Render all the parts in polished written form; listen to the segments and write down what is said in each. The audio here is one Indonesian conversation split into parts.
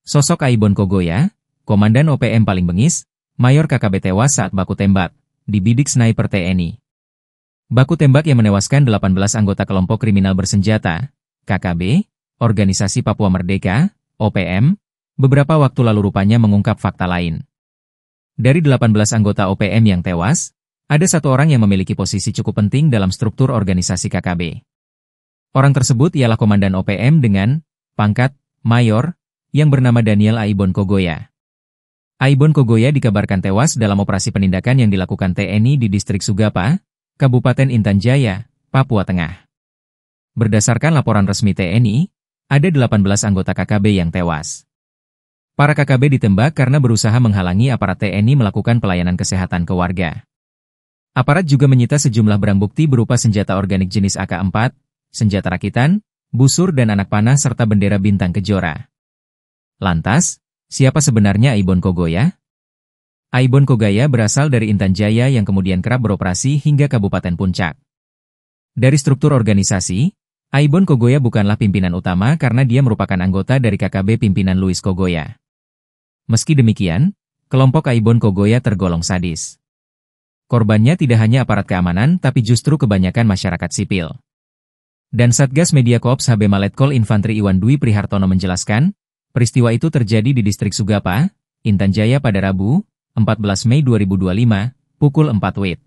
Sosok Aibon Kogoya, Komandan OPM paling bengis, Mayor KKB tewas saat baku tembak, dibidik sniper TNI. Baku tembak yang menewaskan 18 anggota kelompok kriminal bersenjata, KKB, Organisasi Papua Merdeka, OPM, beberapa waktu lalu rupanya mengungkap fakta lain. Dari 18 anggota OPM yang tewas, ada satu orang yang memiliki posisi cukup penting dalam struktur organisasi KKB. Orang tersebut ialah Komandan OPM dengan pangkat Mayor, yang bernama Daniel Aibon Kogoya. Aibon Kogoya dikabarkan tewas dalam operasi penindakan yang dilakukan TNI di distrik Sugapa, Kabupaten Intan Jaya, Papua Tengah. Berdasarkan laporan resmi TNI, ada 18 anggota KKB yang tewas. Para KKB ditembak karena berusaha menghalangi aparat TNI melakukan pelayanan kesehatan ke warga. Aparat juga menyita sejumlah barang bukti berupa senjata organik jenis AK-4, senjata rakitan, busur dan anak panah serta bendera bintang kejora. Lantas, siapa sebenarnya Aibon Kogoya? Aibon Kogoya berasal dari Intan Jaya yang kemudian kerap beroperasi hingga Kabupaten Puncak. Dari struktur organisasi, Aibon Kogoya bukanlah pimpinan utama karena dia merupakan anggota dari KKB pimpinan Louis Kogoya. Meski demikian, kelompok Aibon Kogoya tergolong sadis. Korbannya tidak hanya aparat keamanan tapi justru kebanyakan masyarakat sipil. Dan Satgas Media Korps HB Maletkol Infantri Iwan Dwi Prihartono menjelaskan, peristiwa itu terjadi di distrik Sugapa, Intan Jaya pada Rabu, 14 Mei 2025, pukul 4 WIB.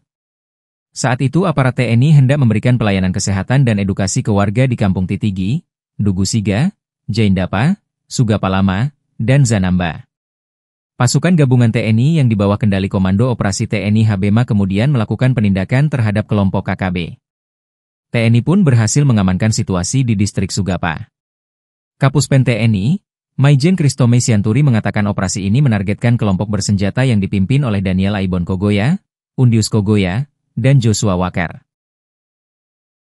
Saat itu aparat TNI hendak memberikan pelayanan kesehatan dan edukasi ke warga di Kampung Titigi, Dugu Siga, Jaindapa, Sugapa Lama, dan Zanamba. Pasukan gabungan TNI yang di bawah kendali Komando Operasi TNI HBMA kemudian melakukan penindakan terhadap kelompok KKB. TNI pun berhasil mengamankan situasi di distrik Sugapa. Kapuspen TNI, Maijen Kristome Sianturi mengatakan operasi ini menargetkan kelompok bersenjata yang dipimpin oleh Daniel Aibon Kogoya, Undius Kogoya, dan Joshua Wakar.